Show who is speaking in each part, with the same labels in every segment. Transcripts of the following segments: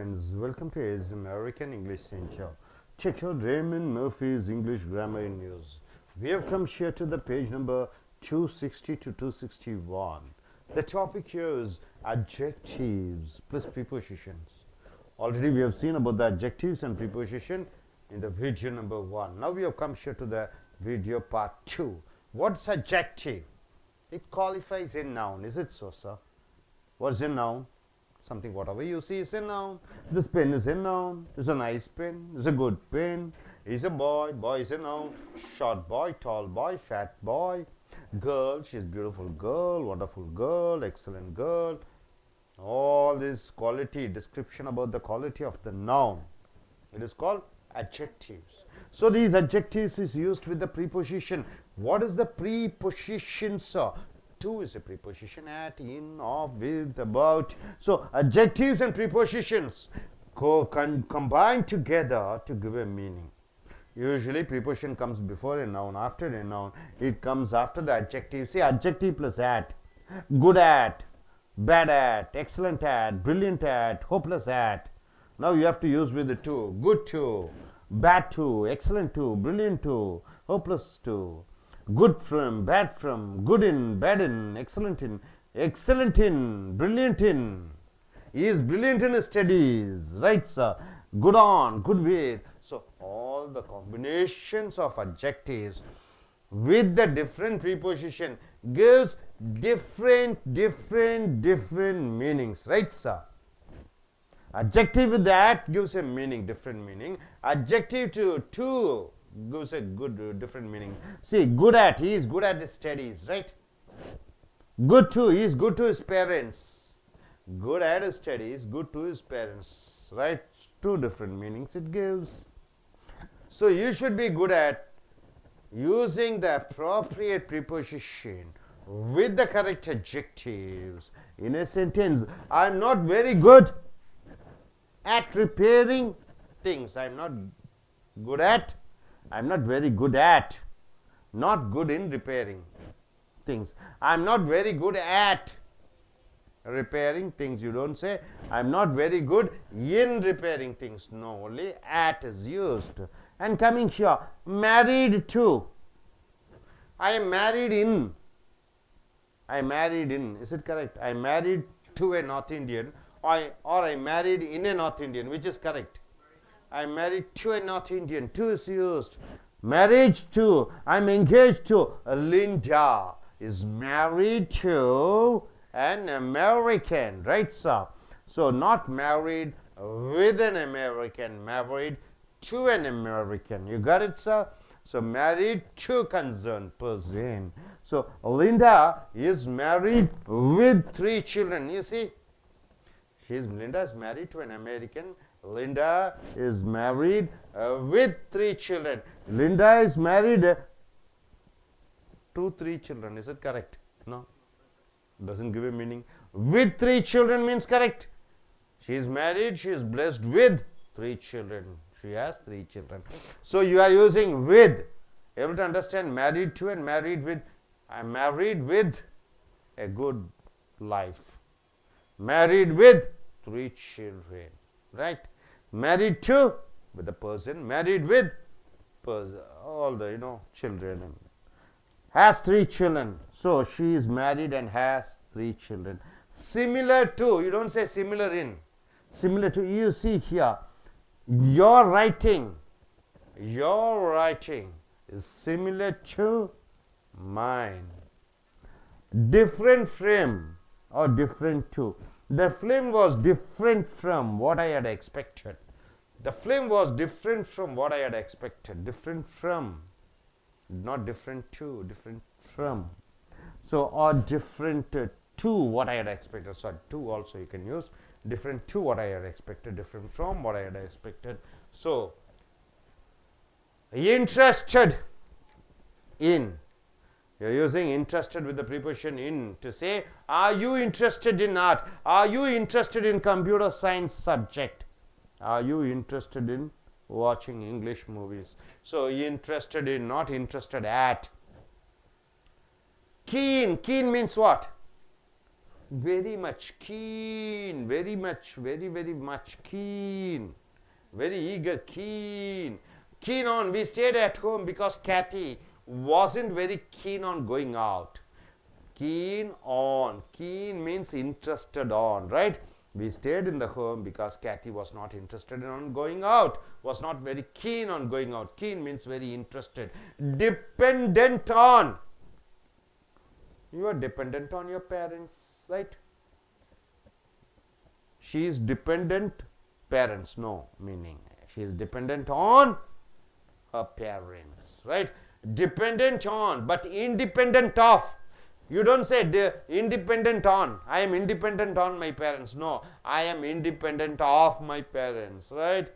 Speaker 1: Friends, welcome to AS American English Center. Check out Raymond Murphy's English Grammar in News. We have come here to the page number 260 to 261. The topic here is adjectives plus prepositions. Already we have seen about the adjectives and preposition in the video number 1. Now we have come here to the video part 2. What's adjective? It qualifies a noun. Is it so, sir? What's a noun? Something whatever you see is a noun. This pen is a noun. It's a nice pen. It's a good pen. He's a boy. Boy is a noun. Short boy, tall boy, fat boy. Girl, she's beautiful girl, wonderful girl, excellent girl. All this quality, description about the quality of the noun. It is called adjectives. So these adjectives is used with the preposition. What is the preposition, sir? To is a preposition, at, in, of, with, about. So adjectives and prepositions combine together to give a meaning. Usually preposition comes before a noun, after a noun. It comes after the adjective. See, adjective plus at. Good at, bad at, excellent at, brilliant at, hopeless at. Now you have to use with the to. Good to, bad to, excellent to, brilliant to, hopeless to. Good from, bad from, good in, bad in, excellent in, brilliant in. He is brilliant in his studies, right, sir? Good on, good with. So all the combinations of adjectives with the different preposition gives different meanings, right, sir? Adjective with that gives a meaning, different meaning. Adjective to gives a good different meaning. See, good at, he is good at his studies, right? Good to, he is good to his parents. Good at his studies, good to his parents, right? Two different meanings it gives. So you should be good at using the appropriate preposition with the correct adjectives in a sentence. I'm not very good at repairing things. I'm not very good at, not good in repairing things. I'm not very good at repairing things. You don't say, I'm not very good in repairing things. No, only at is used. And coming here, married to. I am married in. Is it correct? I married to a North Indian, or I married in a North Indian. Which is correct? I am married to a North Indian. To is used. Marriage to. I am engaged to. Linda is married to an American. Right, sir? So, not married with an American. Married to an American. You got it, sir? So, married to concerned person. So, Linda is married with 3 children. You see? Linda is married to an American. Linda is married with 3 children. Linda is married to 3 children. Is it correct? No. Doesn't give a meaning. With 3 children means correct. She is married. She is blessed with 3 children. She has 3 children. So you are using with. Able to understand married to and married with. I am married with a good life. Married with 3 children. Right? Married to with the person, married with person, all the children. Has 3 children. So she is married and has 3 children. Similar to, you don't say similar in. Similar to, you see here, your writing is similar to mine. Different from or different to. The film was different from what I had expected. The film was different from what I had expected. Different from. Not different to, different from. So, or different to what I had expected. Sorry, to also you can use. Different to what I had expected. Different from what I had expected. So, interested in. You're using interested with the preposition in to say, are you interested in art? Are you interested in computer science subject? Are you interested in watching English movies? So, interested in, not interested at. Keen. Keen means what? Very much keen, very much, very much keen, very eager, keen. Keen on, we stayed at home because Kathy wasn't very keen on going out. Keen on, keen means interested on, right? We stayed in the home because Kathy was not interested in going out, was not very keen on going out. Keen means very interested. Dependent on. You are dependent on your parents, right? She is dependent, parents, no meaning. She is dependent on her parents, right? Dependent on, but independent of. You don't say independent on. I am independent on my parents. No, I am independent of my parents, right?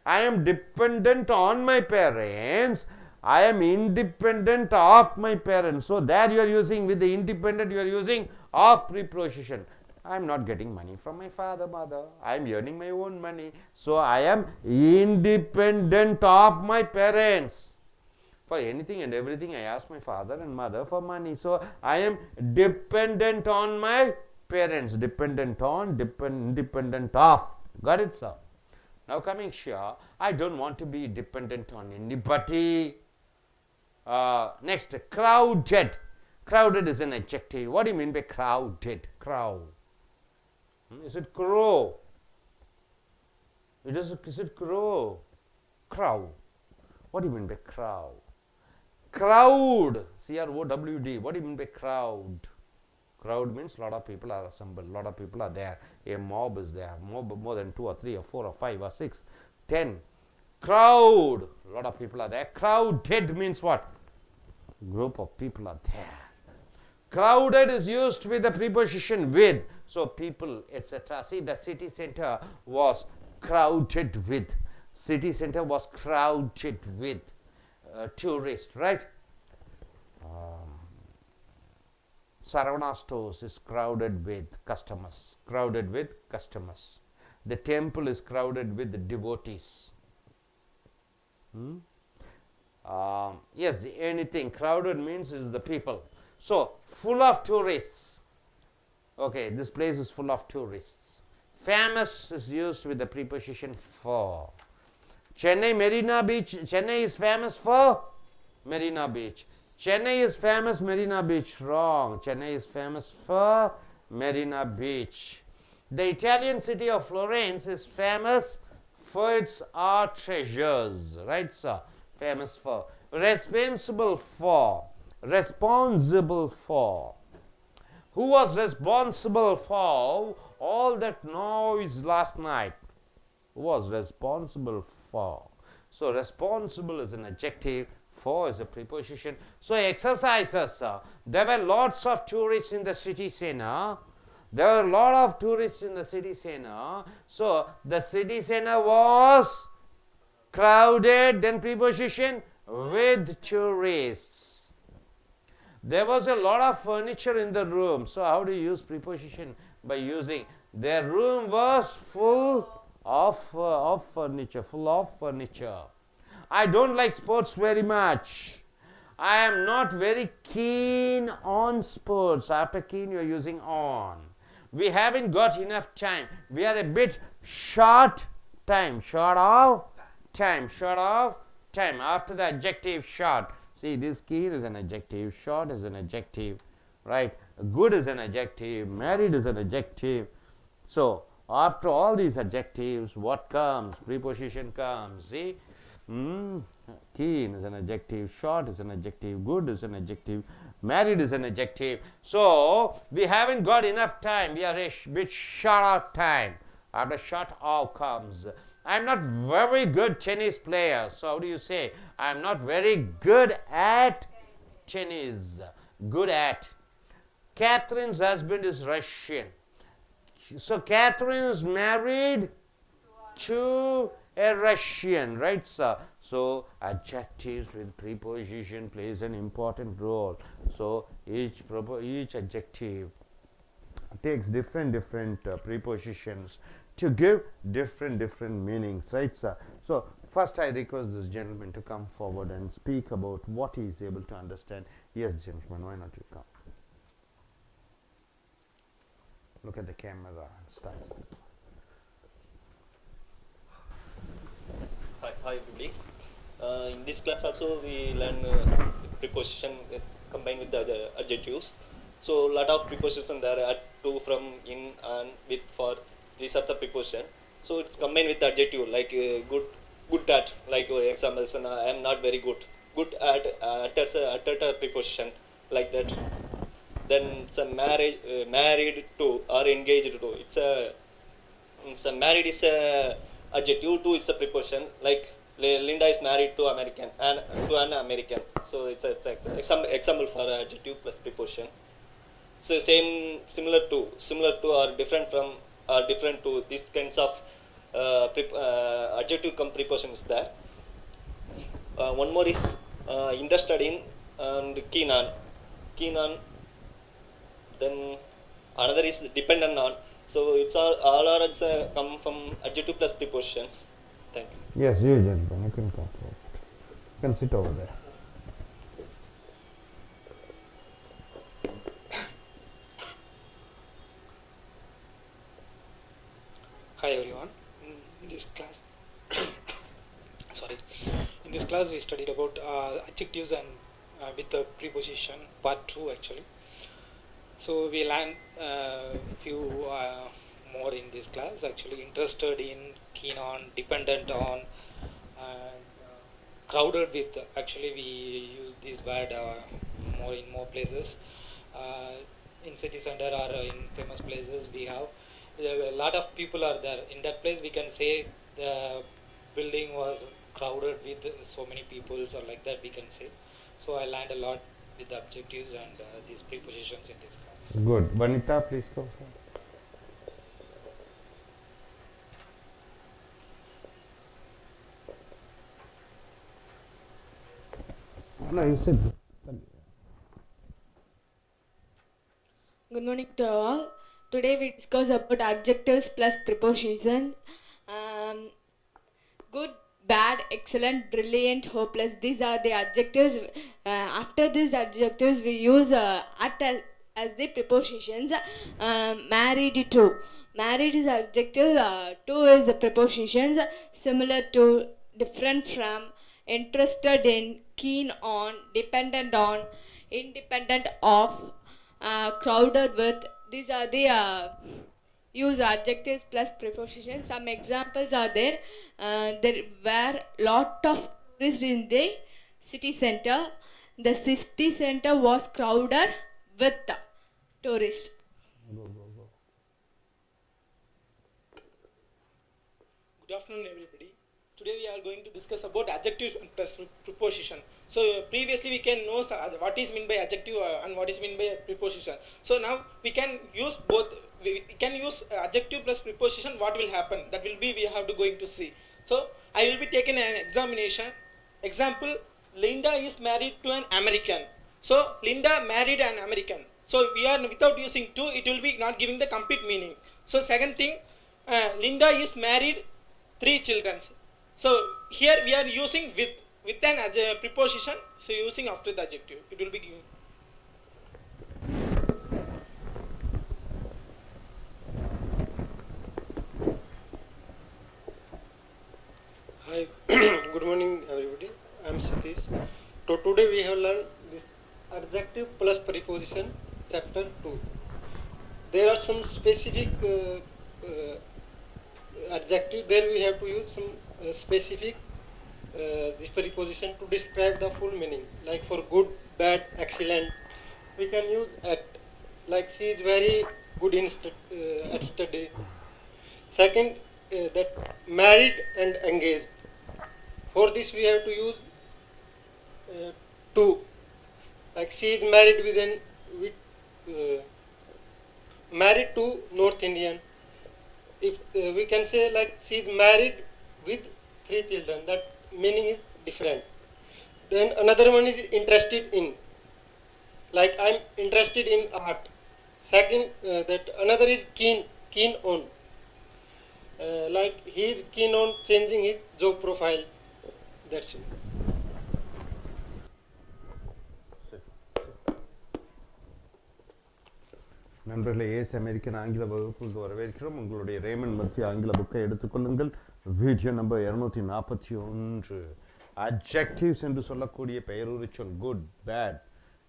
Speaker 1: I am dependent on my parents. I am independent of my parents. So there you are using, with the independent, you are using of preposition. I am not getting money from my father, mother. I am earning my own money. So I am independent of my parents. For anything and everything, I ask my father and mother for money. So I am dependent on my parents. Dependent on, independent of. Got it, sir? Now coming here, I don't want to be dependent on anybody. Next, crowded. Crowded is an adjective. What do you mean by crowded? Crow. Is it crow? Is it crow? Crow. What do you mean by crow? Crowd. C-R-O-W-D. What do you mean by crowd? Crowd means a lot of people are assembled. A lot of people are there. A mob is there. Mob more than 2 or 3 or 4 or 5 or 6, 10. Crowd. A lot of people are there. Crowded means what? Group of people are there. Crowded is used with the preposition with. So people, etc. See, the city center was crowded with. City center was crowded with tourists, right? Saravana stores is crowded with customers. Crowded with customers. The temple is crowded with devotees. Yes, anything. Crowded means is the people. So, full of tourists. Okay, this place is full of tourists. Famous is used with the preposition for. Chennai Marina Beach. Chennai is famous for Marina Beach. Chennai is famous Marina Beach. Wrong. Chennai is famous for Marina Beach. The Italian city of Florence is famous for its art treasures. Right, sir? Famous for. Responsible for. Responsible for. Who was responsible for all that noise last night? Who was responsible for? So, responsible is an adjective, for is a preposition. So, exercises. There were lots of tourists in the city center. There were a lot of tourists in the city center. So, the city center was crowded, then preposition, with tourists. There was a lot of furniture in the room. So, how do you use preposition? By using, their room was full of furniture, full of furniture. I don't like sports very much. I am not very keen on sports. After keen, you are using on. We haven't got enough time. We are a bit short time. Short of time. Short of time. After the adjective short. See, this keen is an adjective. Short is an adjective. Right? Good is an adjective. Married is an adjective. So, after all these adjectives, what comes? Preposition comes. See? Keen is an adjective. Short is an adjective. Good is an adjective. Married is an adjective. So, we haven't got enough time. We are a bit short of time. After short of comes. I am not very good tennis player. So, how do you say? I am not very good at tennis. Good at. Catherine's husband is Russian. So, Catherine is married to a Russian, right, sir? So, adjectives with preposition plays an important role. So, each adjective takes different prepositions to give different meanings, right, sir? So, first I request this gentleman to come forward and speak about what he is able to understand. Yes, gentlemen, why not you come? Look at the camera and start speaking.
Speaker 2: Hi everybody. In this class also we learn preposition combined with the adjectives. So lot of prepositions there are to, from, in, and, with, for. These are the preposition. So it's combined with the adjective like good at, like examples. And I am not very good. Good at utters a preposition like that. Then it's a married to or engaged to. It's a married is a adjective. To is a preposition. Like Linda is married to American and to an American. So it's example for adjective plus preposition. So similar to or different from or different to. These kinds of adjective come preposition is there. One more is interested in and keen on. Keen on. Then another is dependent on. So it's all are come from adjective plus prepositions. Thank you.
Speaker 1: Yes, you gentlemen, you can come forward. You can sit over there.
Speaker 3: Hi everyone. In this class, sorry. In this class, we studied about adjectives and with the preposition, part 2 actually. So we learned few more in this class. Actually, interested in, keen on, dependent on, and crowded with. Actually, we use this word more in more places. In city center or in famous places, we have a lot of people are there. In that place, we can say the building was crowded with so many people, or like that we can say. So I learned a lot with the adjectives and these prepositions in this class.
Speaker 1: Good. Vanita, please go forward. No, you said.
Speaker 4: Good morning to all. Today we discuss about adjectives plus preposition. Good, bad, excellent, brilliant, hopeless. These are the adjectives. After these adjectives, we use at as the prepositions. Married to. Married is adjective. To is the prepositions. Similar to, different from, interested in, keen on, dependent on, independent of, crowded with. These are the use adjectives plus prepositions. Some examples are there. There were lot of tourists in the city center. The city center was crowded with tourists.
Speaker 1: Go, go, go.
Speaker 5: Good afternoon, everybody. Today we are going to discuss about adjectives and plus preposition. So previously we can know what is meant by adjective and what is meant by preposition. So now we can use both. We can use adjective plus preposition. What will happen? That will be we have to going to see. So I will be taking an examination. Example: Linda is married to an American. So Linda married an American. So we are without using to, it will be not giving the complete meaning. So second thing, Linda is married 3 children. So here we are using with an preposition. So using after the adjective, it will be given.
Speaker 6: Hi, good morning everybody. I am Satish. So today we have learned this adjective plus preposition, chapter 2. There are some specific adjective. There we have to use some specific this preposition to describe the full meaning. Like for good, bad, excellent, we can use at. Like she is very good in at study. Second, that married and engaged. For this we have to use to. Like she is married married to North Indian. If we can say like she is married with 3 children, that meaning is different. Then another one is interested in. Like I am interested in art. Second, that another is keen on. Like he is keen on changing his job profile. That's it.
Speaker 1: நண்பர்களே, ace American ஆங்கில வகுப்புக்கு வரவேற்கிறோம். உங்களுடைய ramen Murphy ஆங்கில புக்கை எடுத்துக்கொள்ளுங்கள். Video number 241. Adjectives என்று சொல்லக்கூடிய பெயரூறு சொல் குட், பேட்.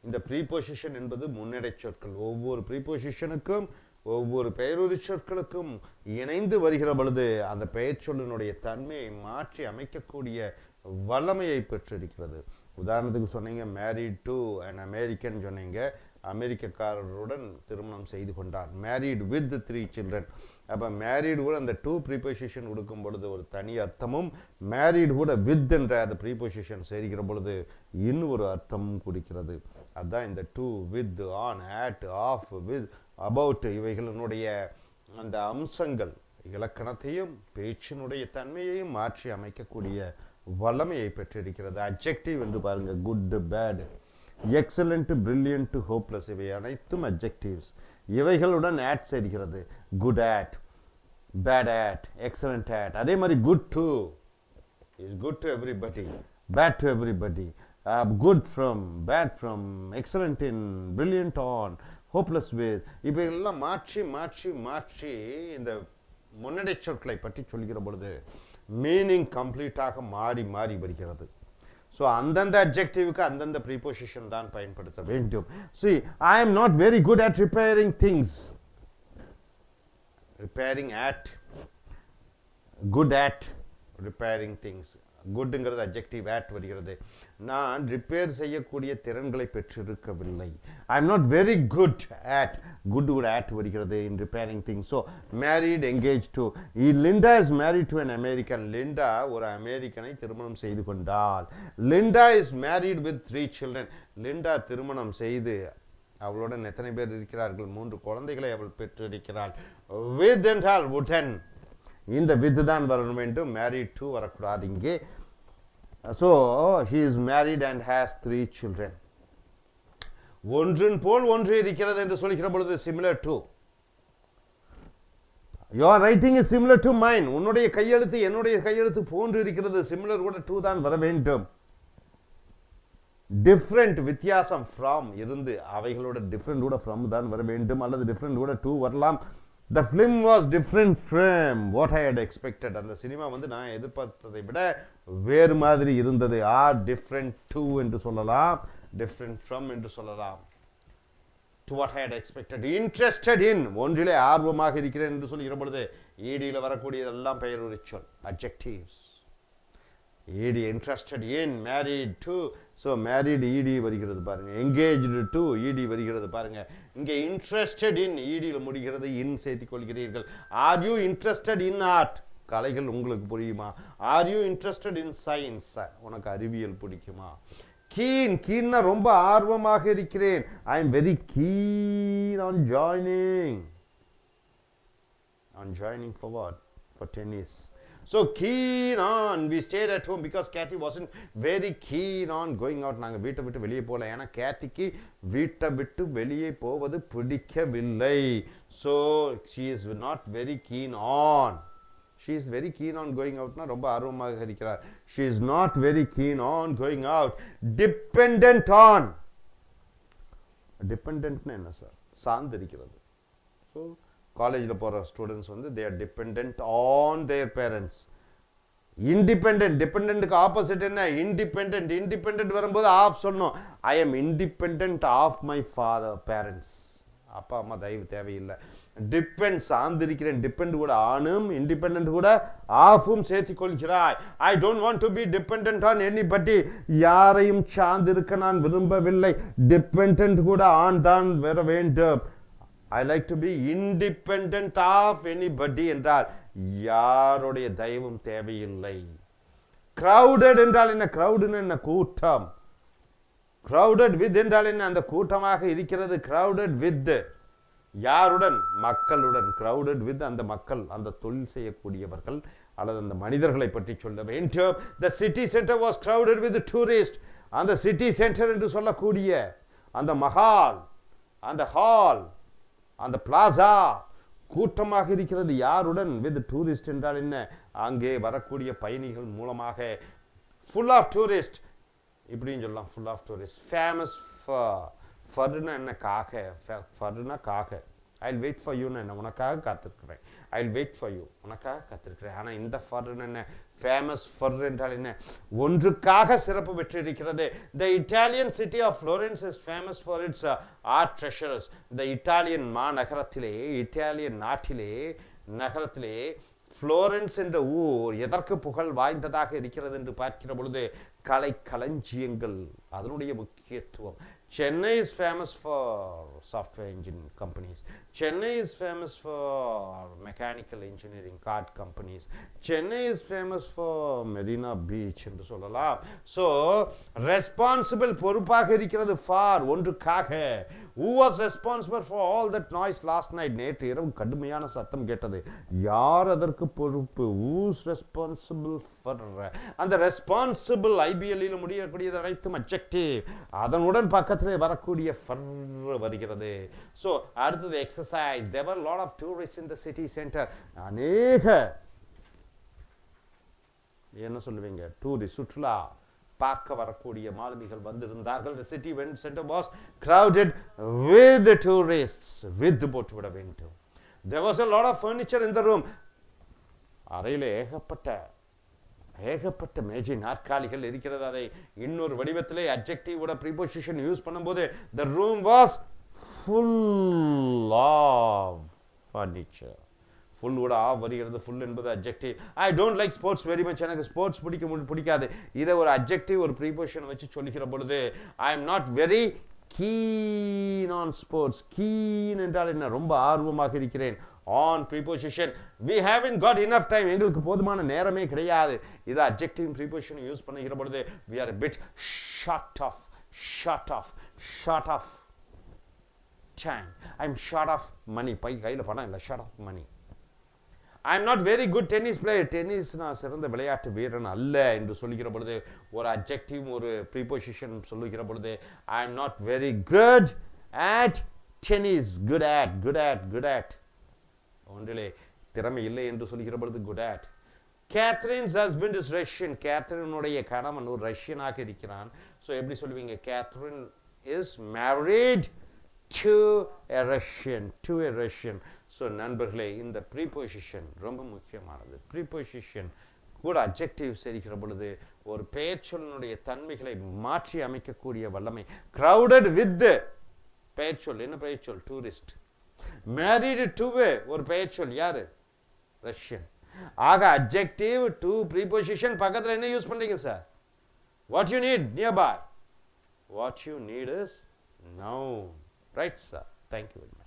Speaker 1: இந்த ப்ரீபொசிஷன் என்பது முன்னடை சொற்கள். ஒவ்வொரு ப்ரீபொசிஷனுக்கும் ஒவ்வொரு பெயரூறு சொற்களுக்கும் இணைந்து வருகிற பொழுது அந்த பெயர் சொல்லினுடைய தன்மையை மாற்றி அமைக்கக்கூடிய வல்லமையை பெற்றிருக்கிறது. உதாரணத்துக்கு சொன்னீங்க மேரிட் டு அண்ட் அமெரிக்கன் சொன்னீங்க, அமெரிக்கக்காரருடன் திருமணம் செய்து கொண்டார். Married with 3 children. அப்போ மேரிட் கூட அந்த டூ ப்ரீபொசிஷன் கொடுக்கும் பொழுது ஒரு தனி அர்த்தமும், மேரிட் கூட வித் என்ற அந்த ப்ரீபொசிஷன் சேர்க்கிற பொழுது இன்னும் ஒரு அர்த்தமும் குறிக்கிறது. அதுதான் இந்த to, with, on, at, of, with, about இவைகளினுடைய அந்த அம்சங்கள் இலக்கணத்தையும் பேச்சினுடைய தன்மையையும் மாற்றி அமைக்கக்கூடிய வல்லமையை பெற்றிருக்கிறது. அட்ஜெக்டிவ் என்று பாருங்க, good, bad, excellent, brilliant, hopeless, இவை அனைத்தும் அட்ஜெக்டிவ்ஸ். இவைகளுடன் ஆட் சேர்க்கிறது. Good add, bad add, excellent add. அதே மாதிரி good to is good to everybody, bad to everybody, good from, bad from, excellent in, brilliant on, hopeless with. இவைகளெல்லாம் மாற்றி மாற்றி மாற்றி இந்த முன்னடை சொற்களை பற்றி சொல்கிற பொழுது மீனிங் கம்ப்ளீட்டாக மாறி மாறி வருகிறது. ஸோ அந்தந்த அட்ஜெக்டிவ்க்கு அந்தந்த ப்ரீபொசிஷன் தான் பயன்படுத்த வேண்டும். See, I am not very good at repairing things. Repairing at, good at repairing things. குட்ங்கிறது அட்ஜெக்டிவ், ஆட் வருகிறது. நான் ரிப்பேர் செய்யக்கூடிய திறன்களை பெற்றிருக்கவில்லை. I am not very good at, good கூட ஆட் வருகிறது in repairing things. So married, engage to. Linda is married to an American. Linda ஒரு அமெரிக்கனை திருமணம் செய்து கொண்டாள். Linda is married with 3 children. Linda திருமணம் செய்து அவளுடன் எத்தனை பேர் இருக்கிறார்கள்? 3 குழந்தைகளை அவள் பெற்றிருக்கிறாள். வித் என்றால் உடன், இந்த வித் தான் வர வேண்டும், மேரிட் டு வரக்கூடாது இங்கே. So he is married and has 3 children. ஒன்றின் போல் ஒன்று இருக்கிறது என்று சொல்கிற பொழுது similar to. Your writing is similar to mine. உன்னுடைய கையெழுத்து என்னுடைய கையெழுத்து போன்று இருக்கிறது. சிமிலர் கூட டு தான் வர வேண்டும். டிஃப்ரெண்ட், வித்தியாசம், ஃப்ரம் இருந்து, அவைகளோட டிஃப்ரெண்ட் கூட ஃப்ரம் தான் வர வேண்டும், அல்லது டிஃப்ரெண்ட் கூட டு வரலாம். The film was different from what I had expected. அந்த சினிமா வந்து நான் எதிர்பார்த்ததை விட வேறு மாதிரி இருந்தது. ஆர் டிஃப்ரெண்ட் டு என்று சொல்லலாம், டிஃப்ரெண்ட் ஃப்ரம் என்று சொல்லலாம். To what I had expected. Interested in, ஒன்றிலே ஆர்வமாக இருக்கிறேன் என்று சொல்லுகிற பொழுது ஈடியில் வரக்கூடியதெல்லாம் பெயருரு சொல், adjectives. ED, interested in, married to. So married ED வருகிறது பாருங்க, என்கேஜ்டு டு ஈடி வருகிறது பாருங்க. இங்கே இன்ட்ரெஸ்டட் இன் ஈடியில் முடிகிறது, இன் சேர்த்துக் கொள்கிறீர்கள். Are you interested in art? கலைகள் உங்களுக்கு புரியுமா? Are you interested in science? உனக்கு அறிவியல் பிடிக்குமா? கீன், கீன்னா ரொம்ப ஆர்வமாக இருக்கிறேன். I am very keen on joining. On joining for what? For tennis. So keen on, we stayed at home because Kathy wasn't very keen on going out. நாங்கள் வீட்டை விட்டு வெளியே போகல, ஏன்னா கேத்திக்கு வீட்டை விட்டு வெளியே போவது பிடிக்கவில்லை. So she is not very keen on. She is very keen on going out. னா ரொம்ப ஆர்வமாக இருக்கிறார். She is not very keen on going out. Dependent on. Dependentனா என்ன சார்? சார்ந்திருக்கிறது. ஸோ காலேஜில் போகிற ஸ்டூடெண்ட்ஸ் வந்து they are depend on their parents. Independent, டிபெண்ட்டுக்கு opposite என்ன? இண்டிபெண்ட். இண்டிபெண்ட் வரும்போது ஆஃப் சொல்லணும். I am independent of my father, parents. அப்பா அம்மா தயவு தேவையில்லை. டிபெண்ட், சார்ந்திருக்கிறேன். டிபெண்ட் கூட ஆனும், இண்டிபெண்ட் கூட ஆஃபும் சேர்த்து கொள்கிறாய். I don't want to be depend on anybody. யாரையும் சார்ந்திருக்க நான் விரும்பவில்லை. டிபெண்ட் கூட ஆன் தான் வர வேண்டும். I like to be independent of anybody என்றால் யாருடைய தயவும் தேவையில்லை. crowded என்றால் என்ன? crowded என்ன? கூட்டம். crowded with என்றால் என்ன? அந்த கூட்டமாக இருக்கிறது. crowded with யாருடன்? மக்களுடன். crowded with அந்த மக்கள், அந்த தொழில் செய்யக்கூடியவர்கள் அல்லது அந்த மனிதர்களை பற்றி சொல்ல வேண்டும். the city center was crowded with tourists. அந்த சிட்டி சென்டர் என்று சொல்லக்கூடிய அந்த மஹால், அந்த ஹால், அந்த பிளாசா கூட்டமாக இருக்கிறது. யாருடன்? வித் டூரிஸ்ட் என்றால் என்ன? அங்கே வரக்கூடிய பயணிகள் மூலமாக. ஃபுல் ஆஃப் டூரிஸ்ட் இப்படின்னு சொல்லலாம். Full of tourist. Famous for, ஃபர்னா என்ன? காக. ஃபர்னா காக. I'll wait for you ன்னு உனக்காக காத்திருக்கிறேன். I'll wait for you உனக்காக காத்திருக்கிறேன். ஆனால் இந்த for என்ன ஃபேமஸ் for என்றால் என்ன ஒன்றுக்காக சிறப்பு பெற்றிருக்கிறது. The Italian city of Florence is famous for its art treasures. The Italian மாநகரத்திலே இட்டாலியன் நாட்டிலே நகரத்திலே ஃப்ளோரன்ஸ் என்ற ஊர் எதற்கு புகழ் வாய்ந்ததாக இருக்கிறது என்று பார்க்கிற பொழுது கலை களஞ்சியங்கள் அதனுடைய முக்கியத்துவம். Chennai is famous for software engine companies. Chennai is famous for mechanical engineering card companies. Chennai is famous for Marina Beach என்று சொல்லலாம். So responsible பொறுப்பாக இருக்கிறது for ஒன்றுக்காக. Who was responsible for all that noise last night? நேற்று இரவு கடுமையான சத்தம் கேட்டது. யார் அதற்கு பொறுப்பு? Who's responsible for? அந்த responsible IBL-இல் முடியக்கூடியது அனைத்தும் adjective. அதனுடன் பக்கத்திலே வரக்கூடிய for வருகிறது. So அடுத்தது exercise. There were a lot of tourists in the city center. அநேக என்ன சொல்லுவீங்க டூரிஸ்ட் சுற்றுலா பார்க்க வரக்கூடிய மாலுமிகள் வந்திருந்தார்கள். The city center was crowded with the tourists. with போட்டு விட வேண்டும். There was a lot of furniture in the room. அறையில் ஏகப்பட்ட மேஜை நாற்காலிகள் இருக்கிறது. அதை இன்னொரு வடிவத்திலே அட்ஜெக்டிவோட ப்ரீபோசிஷன் யூஸ் பண்ணும்போது the room was full of furniture. full ஓட வருகிறது. full என்பது adjective. I don't like sports very much. எனக்கு ஸ்போர்ட்ஸ் பிடிக்காது. இதை ஒரு அட்ஜெக்டிவ் ஒரு ப்ரீபோசிஷன் வச்சு சொல்லிக்கிற பொழுது I am not very keen on sports. keen என்றால் என்ன ரொம்ப ஆர்வமாக இருக்கிறேன். on preposition we haven't got enough time. எங்களுக்கு போதுமான நேரமே கிடையாது. இது adjective preposition யூஸ் பண்ணுகிற பொழுது we are a bit short of time. I'm short of money. கையில் பணம் இல்லை. short of money. I'm not very good tennis player. Tennis நான் சிறந்த விளையாட்டு வீரன் அல்ல என்று சொல்லுகிற பொழுது ஒரு adjective ஒரு preposition சொல்லுகிற பொழுது I'm not very good at tennis. good at ஒன்றிலே திறமை இல்லை என்று சொல்லுகிற பொழுது good at. Catherine's husband is Russian. கேத்ரினுடைய கணவன் ஒரு ரஷ்யனாக இருக்கிறான். ஸோ எப்படி சொல்லுவீங்க? Catherine is married to a Russian. So நண்பர்களே இந்த ப்ரீபொசிஷன் ரொம்ப முக்கியமானது. ப்ரீபொசிஷன் கூட அட்ஜெக்டிவ் சேர்க்கிற பொழுது ஒரு பெயர்ச்சொல்லினுடைய தன்மைகளை மாற்றி அமைக்கக்கூடிய வல்லமை. crowded with பெயர்ச்சொல் என்ன பெயர்ச்சொல்? டூரிஸ்ட். married to ஒரு பெயர்ச்சொல் யாரு? ரஷ்யன். ஆக அட்ஜெக்டிவ் டு ப்ரீபொசிஷன் பக்கத்தில் என்ன யூஸ் பண்றீங்க sir? what you need nearby. what you need is noun. right sir? thank you very much.